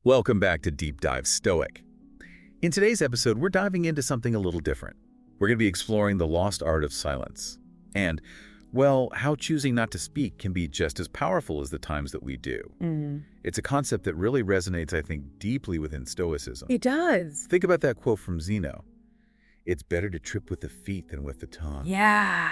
Welcome back to Deep Dive Stoic. In today's episode, we're diving into something a little different. We're going to be exploring the lost art of silence and, well, how choosing not to speak can be just as powerful as the times that we do. It's a concept that really resonates, I think, deeply within Stoicism. It does. Think about that quote from Zeno. It's better to trip with the feet than with the tongue. Yeah.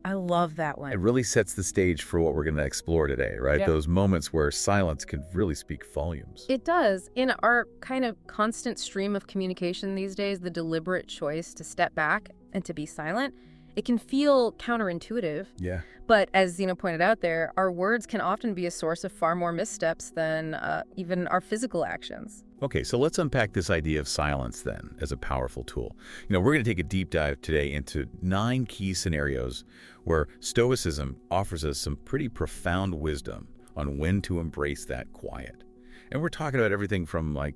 I love that one. It really sets the stage for what we're going to explore today, right? Yep. Those moments where silence can really speak volumes. It does. In our kind of constant stream of communication these days, the deliberate choice to step back and to be silent, it can feel counterintuitive. Yeah. But as Zeno pointed out there, our words can often be a source of far more missteps than even our physical actions. Okay, so let's unpack this idea of silence then as a powerful tool. We're going to take a deep dive today into 9 key scenarios where Stoicism offers us some pretty profound wisdom on when to embrace that quiet. And we're talking about everything from like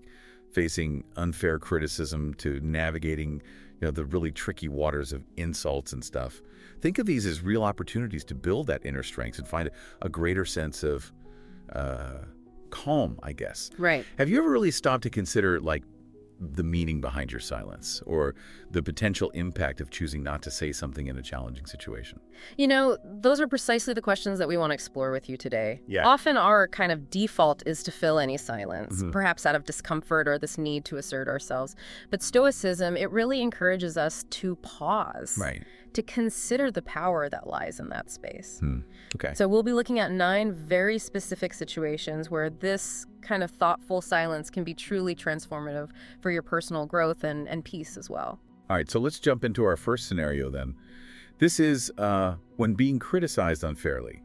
facing unfair criticism to navigating the really tricky waters of insults and stuff. Think of these as real opportunities to build that inner strength and find a greater sense of calm, I guess. Right. Have you ever really stopped to consider like the meaning behind your silence or the potential impact of choosing not to say something in a challenging situation? Those are precisely the questions that we want to explore with you today. Yeah. Often our kind of default is to fill any silence, perhaps out of discomfort or this need to assert ourselves. But Stoicism, it really encourages us to pause. Right. To consider the power that lies in that space. Okay. So we'll be looking at 9 very specific situations where this kind of thoughtful silence can be truly transformative for your personal growth and peace as well. All right, so let's jump into our first scenario then. This is when being criticized unfairly.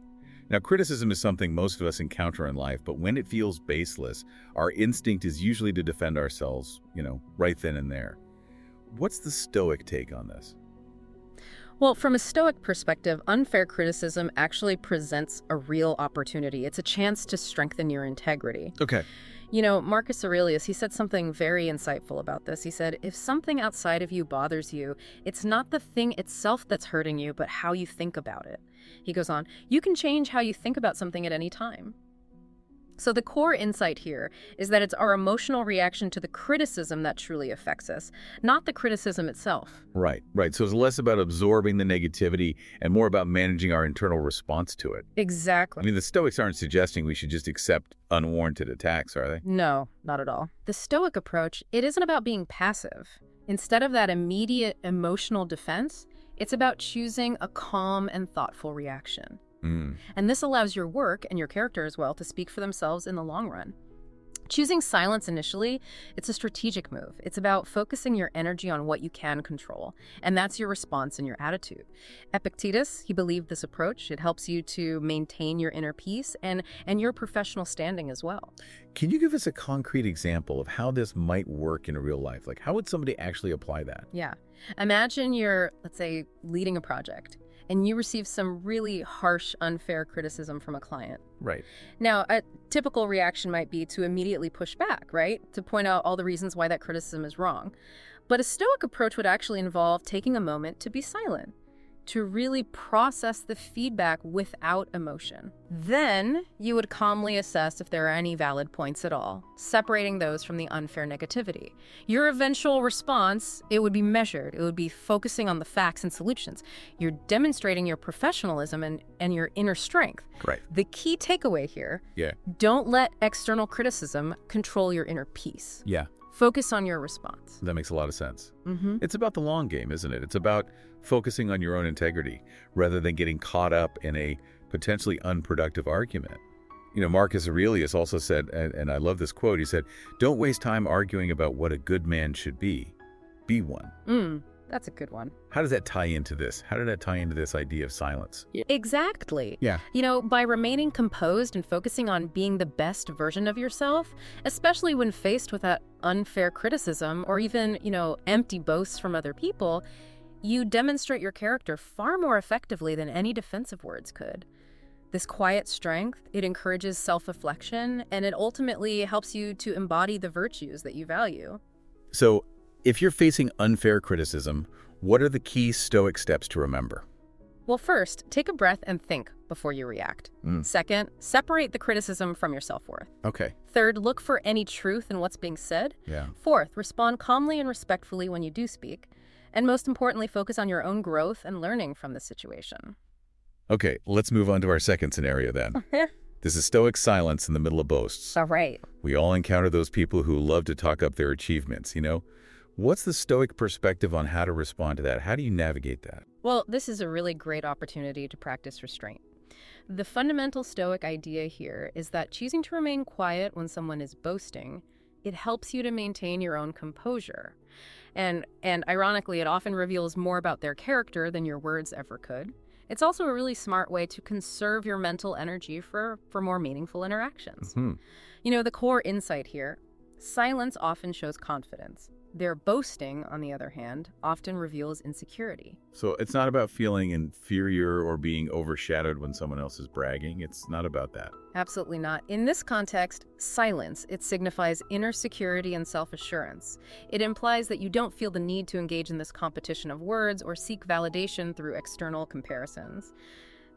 Now, criticism is something most of us encounter in life, but when it feels baseless, our instinct is usually to defend ourselves, right then and there. What's the Stoic take on this? Well, from a Stoic perspective, unfair criticism actually presents a real opportunity. It's a chance to strengthen your integrity. Okay. Marcus Aurelius, he said something very insightful about this. He said, if something outside of you bothers you, it's not the thing itself that's hurting you, but how you think about it. He goes on, you can change how you think about something at any time. So the core insight here is that it's our emotional reaction to the criticism that truly affects us, not the criticism itself. Right. So it's less about absorbing the negativity and more about managing our internal response to it. Exactly. The Stoics aren't suggesting we should just accept unwarranted attacks, are they? No, not at all. The Stoic approach, it isn't about being passive. Instead of that immediate emotional defense, it's about choosing a calm and thoughtful reaction. And this allows your work and your character as well to speak for themselves in the long run. Choosing silence initially, it's a strategic move. It's about focusing your energy on what you can control, and that's your response and your attitude. Epictetus, he believed this approach. It helps you to maintain your inner peace and your professional standing as well. Can you give us a concrete example of how this might work in real life? Like, how would somebody actually apply that? Yeah. Imagine you're, let's say, leading a project, and you receive some really harsh, unfair criticism from a client. Right. Now, a typical reaction might be to immediately push back, right? To point out all the reasons why that criticism is wrong. But a Stoic approach would actually involve taking a moment to be silent, to really process the feedback without emotion. Then you would calmly assess if there are any valid points at all, separating those from the unfair negativity. Your eventual response, it would be measured. It would be focusing on the facts and solutions. You're demonstrating your professionalism and your inner strength. Right. The key takeaway here, Yeah. don't let external criticism control your inner peace. Yeah. Focus on your response. That makes a lot of sense. It's about the long game, isn't it? It's about focusing on your own integrity rather than getting caught up in a potentially unproductive argument. Marcus Aurelius also said, and I love this quote, he said, don't waste time arguing about what a good man should be. Be one. That's a good one. How does that tie into this? How did that tie into this idea of silence? Exactly. Yeah. By remaining composed and focusing on being the best version of yourself, especially when faced with that unfair criticism or even, empty boasts from other people, you demonstrate your character far more effectively than any defensive words could. This quiet strength, it encourages self-reflection, and it ultimately helps you to embody the virtues that you value. So, if you're facing unfair criticism, what are the key Stoic steps to remember? Well, first, take a breath and think, before you react. Second, separate the criticism from your self-worth. Okay. Third, look for any truth in what's being said. Yeah. Fourth, respond calmly and respectfully when you do speak. And most importantly, focus on your own growth and learning from the situation. Okay, let's move on to our second scenario then. This is Stoic silence in the middle of boasts. All right. We all encounter those people who love to talk up their achievements, you know? What's the Stoic perspective on how to respond to that? How do you navigate that? Well, this is a really great opportunity to practice restraint. The fundamental Stoic idea here is that choosing to remain quiet when someone is boasting, it helps you to maintain your own composure. And ironically, it often reveals more about their character than your words ever could. It's also a really smart way to conserve your mental energy for more meaningful interactions. You know, the core insight here, silence often shows confidence. Their boasting, on the other hand, often reveals insecurity. So it's not about feeling inferior or being overshadowed when someone else is bragging. It's not about that. Absolutely not. In this context, silence, it signifies inner security and self-assurance. It implies that you don't feel the need to engage in this competition of words or seek validation through external comparisons.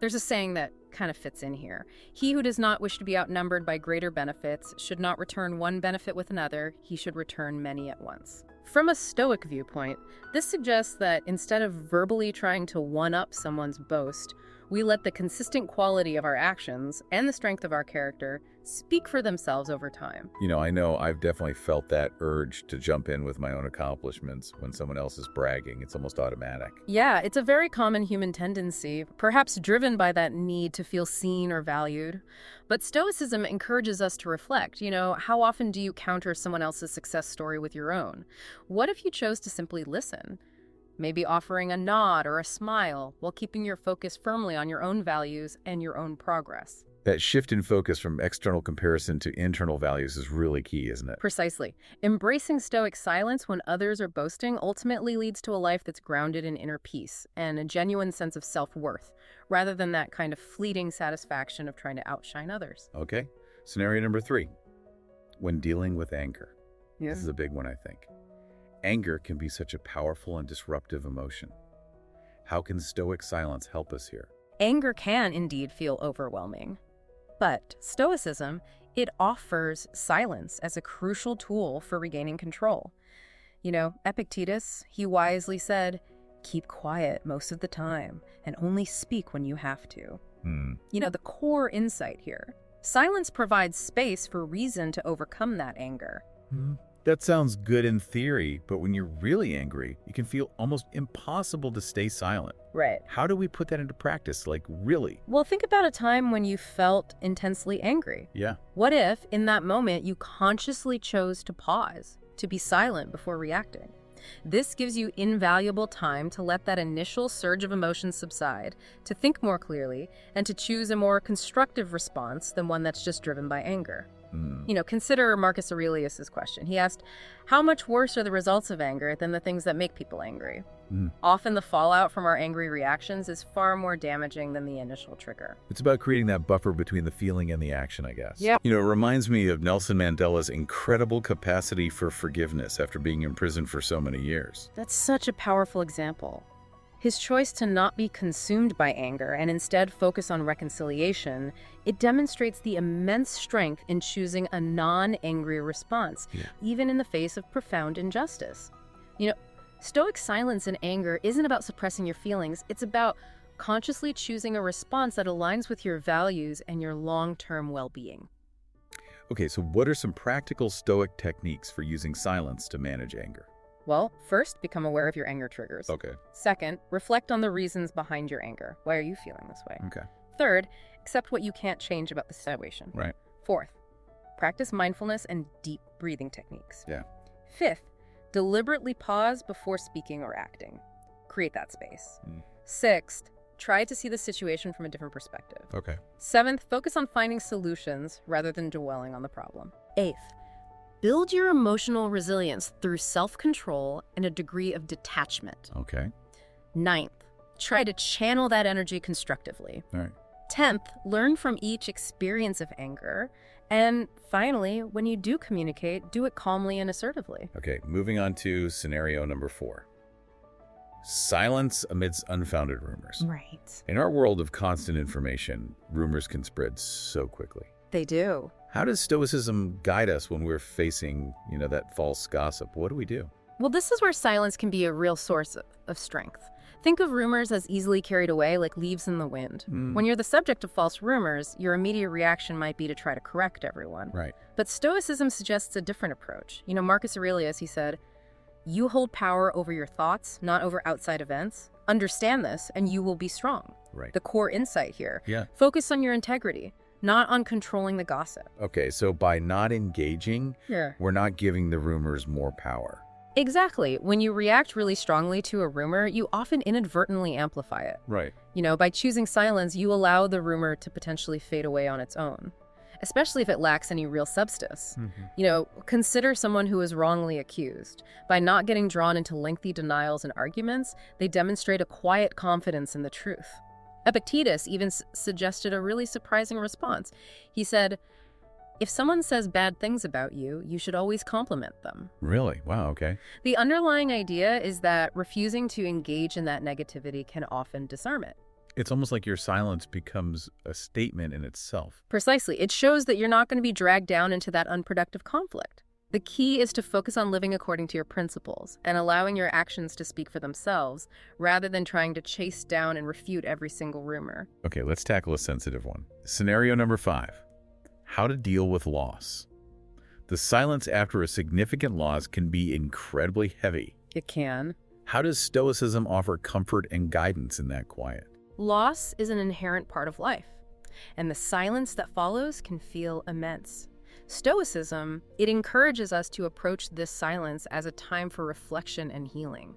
There's a saying that kind of fits in here. He who does not wish to be outnumbered by greater benefits should not return one benefit with another, he should return many at once. From a Stoic viewpoint, this suggests that instead of verbally trying to one-up someone's boast, we let the consistent quality of our actions and the strength of our character speak for themselves over time. You know I've definitely felt that urge to jump in with my own accomplishments when someone else is bragging. It's almost automatic. Yeah, it's a very common human tendency, perhaps driven by that need to feel seen or valued. But Stoicism encourages us to reflect. You know, how often do you counter someone else's success story with your own? What if you chose to simply listen? Maybe offering a nod or a smile while keeping your focus firmly on your own values and your own progress. That shift in focus from external comparison to internal values is really key, isn't it? Precisely. Embracing Stoic silence when others are boasting ultimately leads to a life that's grounded in inner peace and a genuine sense of self-worth, rather than that kind of fleeting satisfaction of trying to outshine others. Okay. Scenario number 3. When dealing with anger. Yeah. This is a big one, I think. Anger can be such a powerful and disruptive emotion. How can Stoic silence help us here? Anger can indeed feel overwhelming. But Stoicism, it offers silence as a crucial tool for regaining control. You know, Epictetus, he wisely said, "Keep quiet most of the time and only speak when you have to." You know, the core insight here. Silence provides space for reason to overcome that anger. That sounds good in theory, but when you're really angry, it can feel almost impossible to stay silent. Right. How do we put that into practice, like really? Well, think about a time when you felt intensely angry. Yeah. What if, in that moment, you consciously chose to pause, to be silent before reacting? This gives you invaluable time to let that initial surge of emotion subside, to think more clearly, and to choose a more constructive response than one that's just driven by anger. You know, consider Marcus Aurelius' question. He asked, how much worse are the results of anger than the things that make people angry? Often the fallout from our angry reactions is far more damaging than the initial trigger. It's about creating that buffer between the feeling and the action, I guess. Yeah. You know, it reminds me of Nelson Mandela's incredible capacity for forgiveness after being imprisoned for so many years. That's such a powerful example. His choice to not be consumed by anger and instead focus on reconciliation, it demonstrates the immense strength in choosing a non-angry response, even in the face of profound injustice. You know, Stoic silence in anger isn't about suppressing your feelings. It's about consciously choosing a response that aligns with your values and your long-term well-being. Okay, so what are some practical Stoic techniques for using silence to manage anger? Well, first, become aware of your anger triggers. Okay. Second, reflect on the reasons behind your anger. Why are you feeling this way? Okay. Third, accept what you can't change about the situation. Right. Fourth, practice mindfulness and deep breathing techniques. Yeah. Fifth, deliberately pause before speaking or acting. Create that space. Sixth, try to see the situation from a different perspective. Okay. Seventh, focus on finding solutions rather than dwelling on the problem. Eighth, build your emotional resilience through self-control and a degree of detachment. Okay. Ninth, try to channel that energy constructively. All right. 10th, learn from each experience of anger. And finally, when you do communicate, do it calmly and assertively. Okay, moving on to scenario number 4. Silence amidst unfounded rumors. Right. In our world of constant information, rumors can spread so quickly. They do. How does Stoicism guide us when we're facing, that false gossip? What do we do? Well, this is where silence can be a real source of strength. Think of rumors as easily carried away like leaves in the wind. When you're the subject of false rumors, your immediate reaction might be to try to correct everyone. Right. But Stoicism suggests a different approach. Marcus Aurelius, he said, "You hold power over your thoughts, not over outside events. Understand this, and you will be strong." Right. The core insight here. Yeah. Focus on your integrity, not on controlling the gossip. Okay, so by not engaging, we're not giving the rumors more power. Exactly. When you react really strongly to a rumor, you often inadvertently amplify it. Right. By choosing silence, you allow the rumor to potentially fade away on its own, especially if it lacks any real substance. Consider someone who is wrongly accused. By not getting drawn into lengthy denials and arguments, they demonstrate a quiet confidence in the truth. Epictetus even suggested a really surprising response. He said, "If someone says bad things about you, you should always compliment them." Really? Wow, okay. The underlying idea is that refusing to engage in that negativity can often disarm it. It's almost like your silence becomes a statement in itself. Precisely. It shows that you're not going to be dragged down into that unproductive conflict. The key is to focus on living according to your principles and allowing your actions to speak for themselves rather than trying to chase down and refute every single rumor. Okay, let's tackle a sensitive one. Scenario number 5. How to deal with loss. The silence after a significant loss can be incredibly heavy. It can. How does Stoicism offer comfort and guidance in that quiet? Loss is an inherent part of life, and the silence that follows can feel immense. Stoicism, it encourages us to approach this silence as a time for reflection and healing.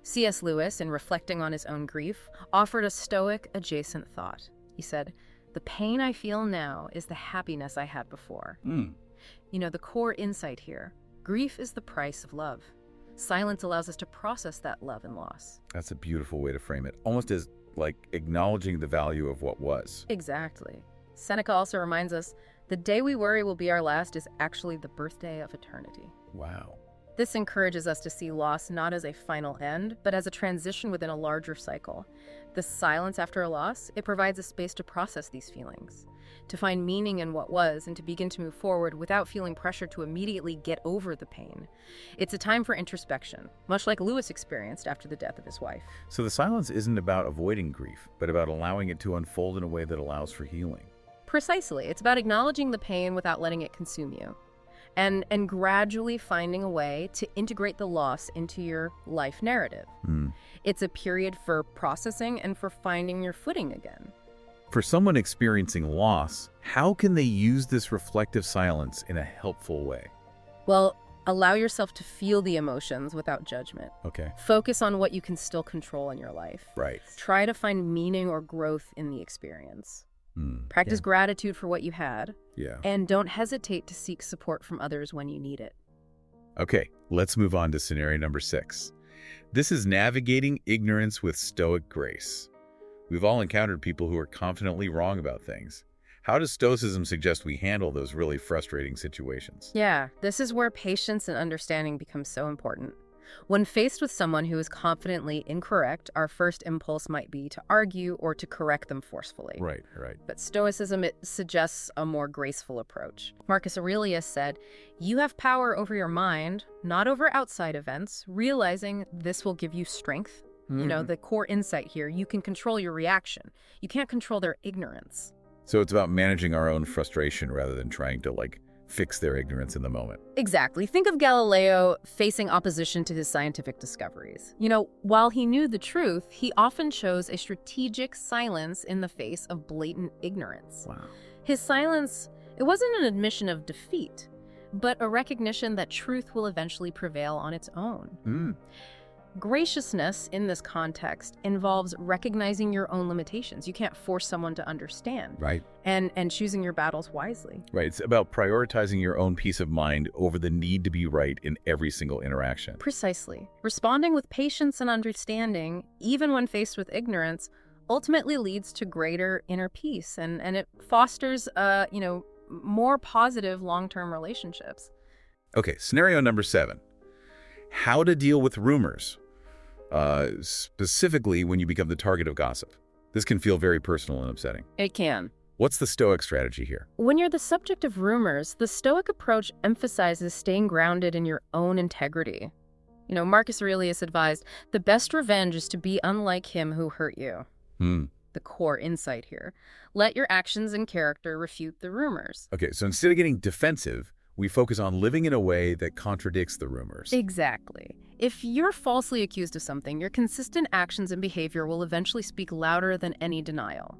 C.S. Lewis, in reflecting on his own grief, offered a Stoic adjacent thought. He said, "The pain I feel now is the happiness I had before." The core insight here, grief is the price of love. Silence allows us to process that love and loss. That's a beautiful way to frame it, almost as like acknowledging the value of what was. Exactly. Seneca also reminds us, the day we worry will be our last is actually the birthday of eternity. Wow. This encourages us to see loss not as a final end, but as a transition within a larger cycle. The silence after a loss, it provides a space to process these feelings, to find meaning in what was, and to begin to move forward without feeling pressure to immediately get over the pain. It's a time for introspection, much like Lewis experienced after the death of his wife. So the silence isn't about avoiding grief, but about allowing it to unfold in a way that allows for healing. Precisely. It's about acknowledging the pain without letting it consume you. And gradually finding a way to integrate the loss into your life narrative. It's a period for processing and for finding your footing again. For someone experiencing loss, how can they use this reflective silence in a helpful way? Well, allow yourself to feel the emotions without judgment. Okay. Focus on what you can still control in your life. Right. Try to find meaning or growth in the experience. Practice gratitude for what you had. Yeah. And don't hesitate to seek support from others when you need it. Okay, let's move on to scenario number 6. This is navigating ignorance with Stoic grace. We've all encountered people who are confidently wrong about things. How does Stoicism suggest we handle those really frustrating situations? Yeah, this is where patience and understanding become so important. When faced with someone who is confidently incorrect, our first impulse might be to argue or to correct them forcefully. Right. But Stoicism, it suggests a more graceful approach. Marcus Aurelius said, "You have power over your mind, not over outside events, realizing this will give you strength." The core insight here, you can control your reaction. You can't control their ignorance. So it's about managing our own frustration rather than trying to, fix their ignorance in the moment. Exactly. Think of Galileo facing opposition to his scientific discoveries. While he knew the truth, he often chose a strategic silence in the face of blatant ignorance. Wow. His silence, it wasn't an admission of defeat, but a recognition that truth will eventually prevail on its own. Graciousness in this context involves recognizing your own limitations. You can't force someone to understand. Right. And choosing your battles wisely. Right. It's about prioritizing your own peace of mind over the need to be right in every single interaction. Precisely. Responding with patience and understanding, even when faced with ignorance, ultimately leads to greater inner peace, and it fosters, more positive long-term relationships. Okay, scenario number 7. How to deal with rumors. specifically when you become the target of gossip. This can feel very personal and upsetting. It can. What's the Stoic strategy here? When you're the subject of rumors, the Stoic approach emphasizes staying grounded in your own integrity. Marcus Aurelius advised, the best revenge is to be unlike him who hurt you. The core insight here. Let your actions and character refute the rumors. Okay, so instead of getting defensive, we focus on living in a way that contradicts the rumors. Exactly. If you're falsely accused of something, your consistent actions and behavior will eventually speak louder than any denial.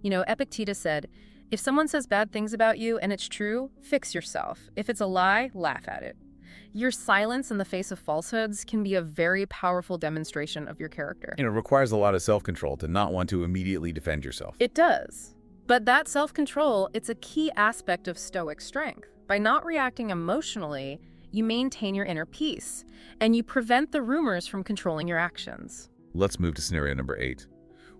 Epictetus said, if someone says bad things about you and it's true, fix yourself. If it's a lie, laugh at it. Your silence in the face of falsehoods can be a very powerful demonstration of your character. It requires a lot of self-control to not want to immediately defend yourself. It does. But that self-control, it's a key aspect of Stoic strength. By not reacting emotionally, you maintain your inner peace, and you prevent the rumors from controlling your actions. Let's move to scenario number 8.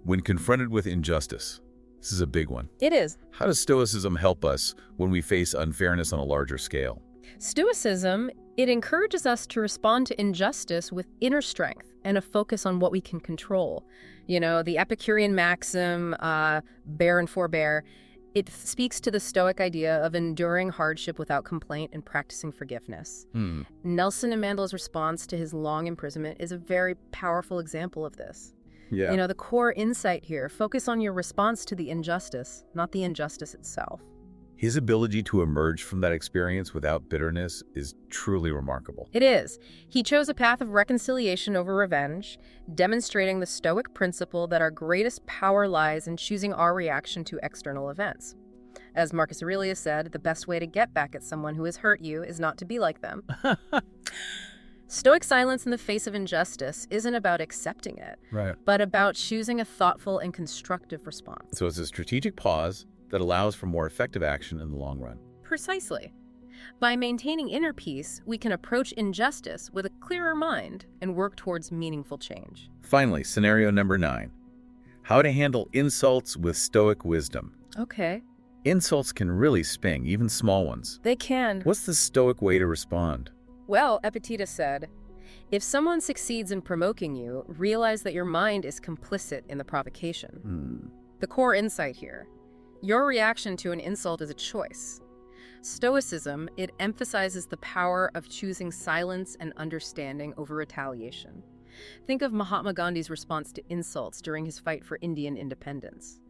When confronted with injustice. This is a big one. It is. How does Stoicism help us when we face unfairness on a larger scale? Stoicism, it encourages us to respond to injustice with inner strength and a focus on what we can control. The Epicurean maxim, bear and forbear, it speaks to the Stoic idea of enduring hardship without complaint and practicing forgiveness. Nelson Mandela's response to his long imprisonment is a very powerful example of this. Yeah. The core insight here, focus on your response to the injustice, not the injustice itself. His ability to emerge from that experience without bitterness is truly remarkable. It is. He chose a path of reconciliation over revenge, demonstrating the Stoic principle that our greatest power lies in choosing our reaction to external events. As Marcus Aurelius said, the best way to get back at someone who has hurt you is not to be like them. Stoic silence in the face of injustice isn't about accepting it, but about choosing a thoughtful and constructive response. So it's a strategic pause that allows for more effective action in the long run. Precisely. By maintaining inner peace, we can approach injustice with a clearer mind and work towards meaningful change. Finally, scenario number 9. How to handle insults with Stoic wisdom. Okay. Insults can really sting, even small ones. They can. What's the Stoic way to respond? Well, Epictetus said, if someone succeeds in provoking you, realize that your mind is complicit in the provocation. The core insight here. Your reaction to an insult is a choice. Stoicism, it emphasizes the power of choosing silence and understanding over retaliation. Think of Mahatma Gandhi's response to insults during his fight for Indian independence.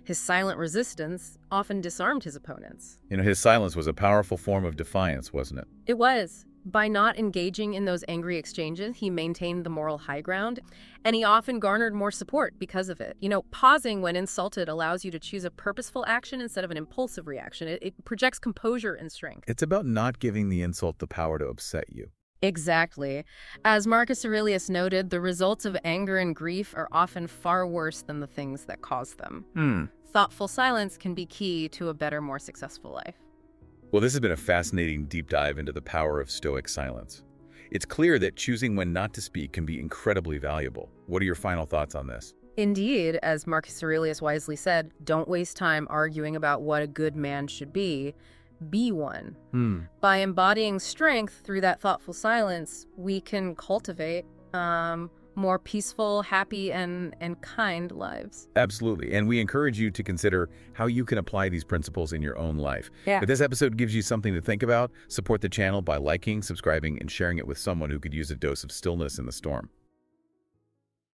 His silent resistance often disarmed his opponents. His silence was a powerful form of defiance, wasn't it? It was. By not engaging in those angry exchanges, he maintained the moral high ground, and he often garnered more support because of it. Pausing when insulted allows you to choose a purposeful action instead of an impulsive reaction. It projects composure and strength. It's about not giving the insult the power to upset you. Exactly. As Marcus Aurelius noted, the results of anger and grief are often far worse than the things that cause them. Thoughtful silence can be key to a better, more successful life. Well, this has been a fascinating deep dive into the power of Stoic silence. It's clear that choosing when not to speak can be incredibly valuable. What are your final thoughts on this? Indeed, as Marcus Aurelius wisely said, don't waste time arguing about what a good man should be one. By embodying strength through that thoughtful silence, we can cultivate more peaceful, happy, and kind lives. Absolutely. And we encourage you to consider how you can apply these principles in your own life. Yeah. If this episode gives you something to think about, support the channel by liking, subscribing, and sharing it with someone who could use a dose of stillness in the storm.